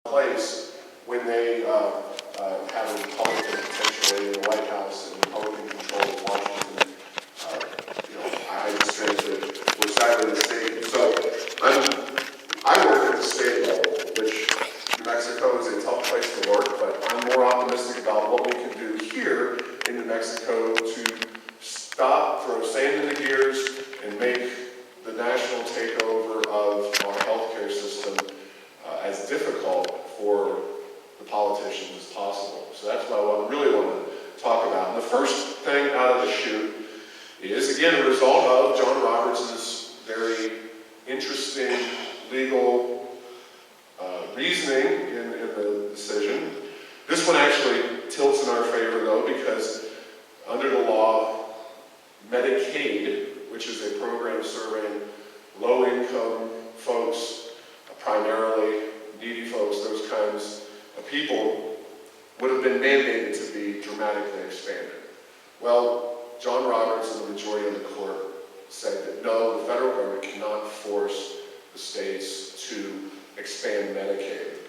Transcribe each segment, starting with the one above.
place when they have a Republican potentially in the White House and Republican control of Washington. I just think that we're sadly the state. So I work at the state level, which New Mexico is a tough place to work, but I'm more optimistic about what we can do here in New Mexico to stop, throw sand in the gears, and make the national takeover of our healthcare system as difficult for the politicians as possible. So that's what I really want to talk about. And the first thing out of the chute is, again, a result of John Roberts' very interesting legal reasoning in the decision. This one actually tilts in our favor, though, because under the law, Medicaid, which is a program serving low-income folks, primarily needy folks, those kinds of people, would have been mandated to be dramatically expanded. Well, John Roberts and the majority of the court said that no, the federal government cannot force the states to expand Medicaid.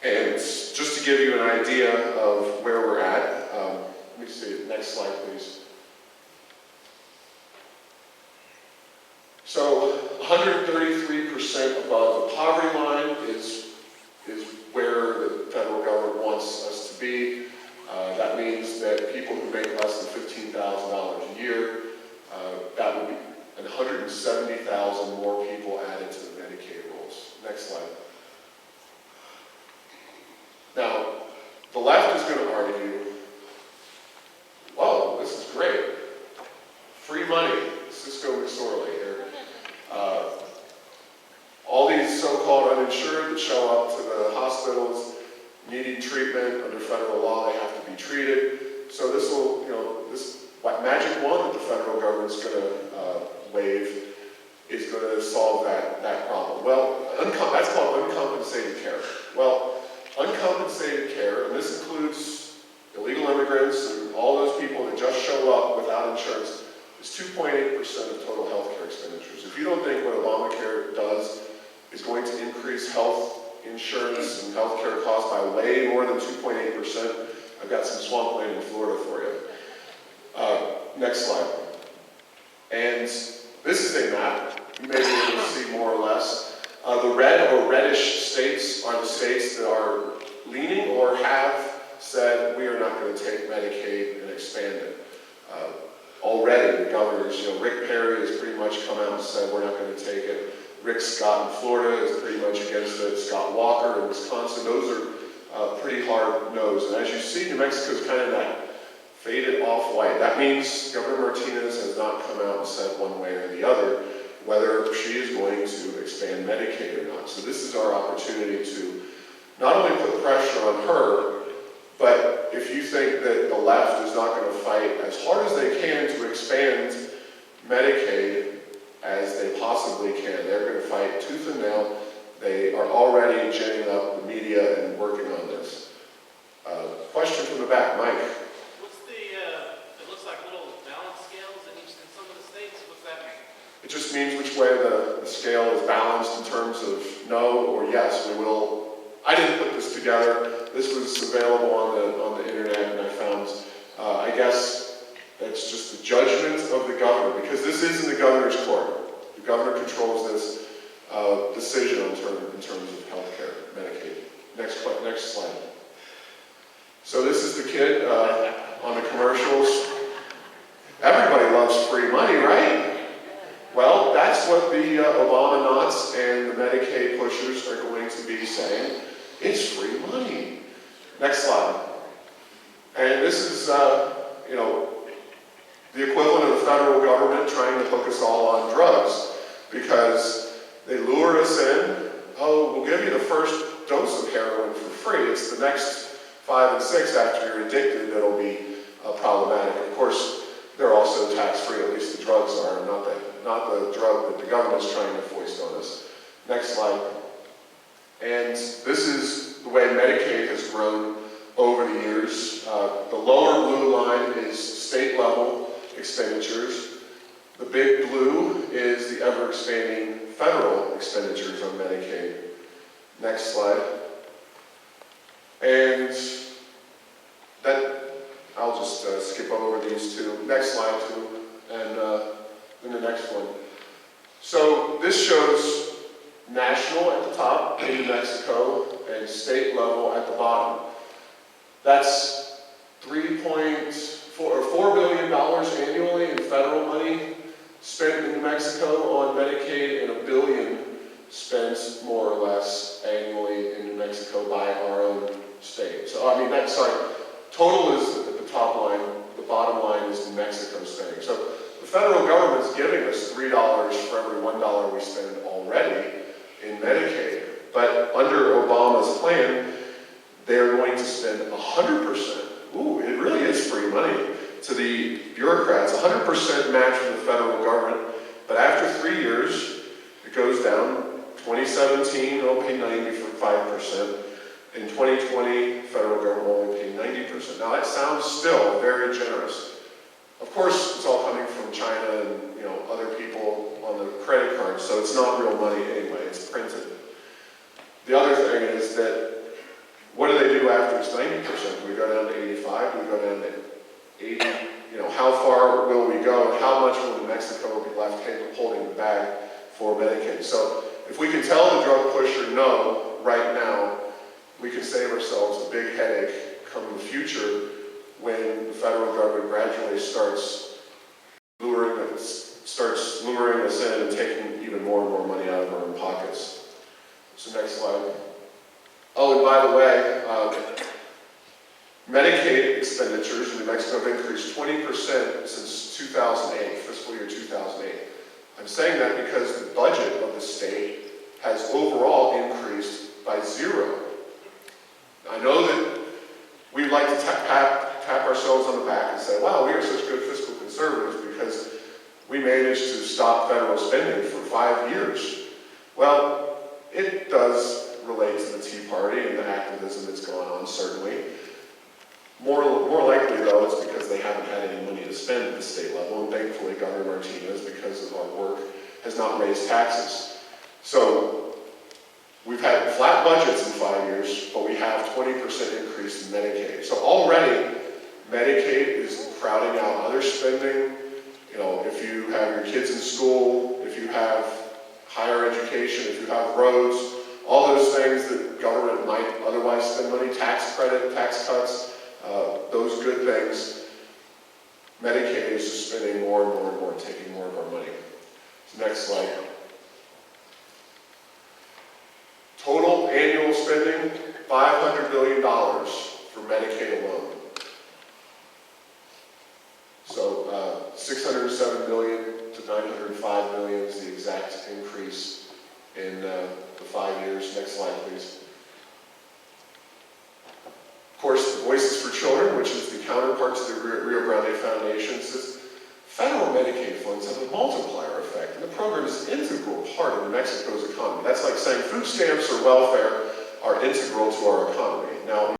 And just to give you an idea of where we're at, let me see, next slide please. So 133% above the poverty line is where the federal government wants us to be. That means that people who make less than $15,000 a year, that would be 170,000 more people added to the Medicaid rolls. Next slide. Now, the left is going to argue, whoa, this is great. Free money, Cisco McSorley here. All these so-called uninsured that show up to the hospitals needing treatment under federal law, they have to be treated. So this will, this magic wand that the federal government's going to wave is going to solve that problem. Well, that's called uncompensated care. Well, uncompensated care, and this includes illegal immigrants and all those people that just show up without insurance, is 2.8% of total health care expenditures. If you don't think what Obamacare does is going to increase health insurance and health care costs by way more than 2.8%, I've got some swampland in Florida for you. Next slide. And this is a map. You may be able to see more or less. The red or reddish states are the states that are leaning or have said we are not going to take Medicaid and expand it. Already, the governors, Rick Perry has pretty much come out and said we're not going to take it. Rick Scott in Florida is pretty much against it. Scott Walker in Wisconsin, those are pretty hard nosed. And as you see, New Mexico is kind of that faded off-white. That means Governor Martinez has not come out and said one way or the other whether she is going to expand Medicaid or not. So this is our opportunity to not only put pressure on her, but if you think that the left is not going to fight as hard as they can to expand Medicaid as they possibly can, they're going to fight tooth and nail. They are already ginning up the media and working on this. Question from the back, Mike. What's it looks like little balance scales in some of the states. What's that mean? It just means which way the scale is balanced in terms of no or yes, we will. I didn't put this together. This was available on the internet, and I found, I guess, that's just the judgment of the governor, because this is in the governor's court. The governor controls this decision in terms of health care, Medicaid. Next slide. So this is the kid on the commercials. Everybody loves free money, right? Well, that's what the Obama knots and the Medicaid pushers are going to be saying. It's free money. Next slide. And this is, the equivalent of the federal government trying to hook us all on drugs, because they lure us in. Oh, we'll give you the first dose of heroin for free. It's the next 5 and 6 after you're addicted that'll be problematic. Of course, they're also tax-free, at least the drugs are, not the drug that the government's trying to foist on us. Next slide. And this is the way Medicaid has grown over the years. The lower blue line is state-level expenditures. The big blue is the ever-expanding federal expenditures on Medicaid. Next slide. And that, I'll just skip over these two. Next slide too, and then the next one. So this shows national at the top in New Mexico and state level at the bottom. That's $4 billion annually in federal money spent in New Mexico on Medicaid, and $1 billion spent more or less annually in New Mexico by our own state. So I mean, total is at the top line, the bottom line is New Mexico spending. So the federal government's giving us $3 for every $1 we spend already in Medicaid. But under Obama's plan, they're going to spend 100%. Ooh, it really is free money to the bureaucrats. 100% match from the federal government. But after 3 years, it goes down. 2017, they'll pay 90 for 5%. In 2020, federal government will only pay 90%. Now that sounds still very generous. Of course, it's all coming from China and other people on the credit cards, so it's not real money anyway, it's printed. The other thing is that, what do they do after it's 90%? Do we go down to 85? Do we go down to 80? How far will we go? And how much will New Mexico be left holding the bag for Medicaid? So if we can tell the drug pusher no right now, we can save ourselves a big headache come the future when the federal government gradually starts luring us in and taking even more and more money out of our own pockets. So next slide. Oh, and by the way, Medicaid expenditures in New Mexico have increased 20% since 2008, fiscal year 2008. I'm saying that because the budget of the state has overall increased by 0. I know that we'd like to tap ourselves on the back and say, wow, we are such good fiscal conservatives because we managed to stop federal spending for 5 years. Well, it does relate to the Tea Party and the activism that's going on, certainly. More likely, though, it's because they haven't had any money to spend at the state level, and thankfully, Governor Martinez, because of our work, has not raised taxes. So we've had flat budgets in 5 years, but we have 20% increase in Medicaid. So already, Medicaid is crowding out other spending. If you have your kids in school, if you have higher education, if you have roads, all those things that government might otherwise spend money, tax credit, tax cuts, those good things, Medicaid is just spending more and more and more, taking more of our money. So next slide. Total annual spending, $500 billion for Medicaid alone. So $607 billion to $905 million is the exact increase in the 5 years. Next slide, please. Of course, the Voices for Children, which is the counterpart to the Rio Grande Foundation, says federal Medicaid funds have a multiplier effect, and the program is an integral part of New Mexico's economy. That's like saying food stamps or welfare are integral to our economy. Now,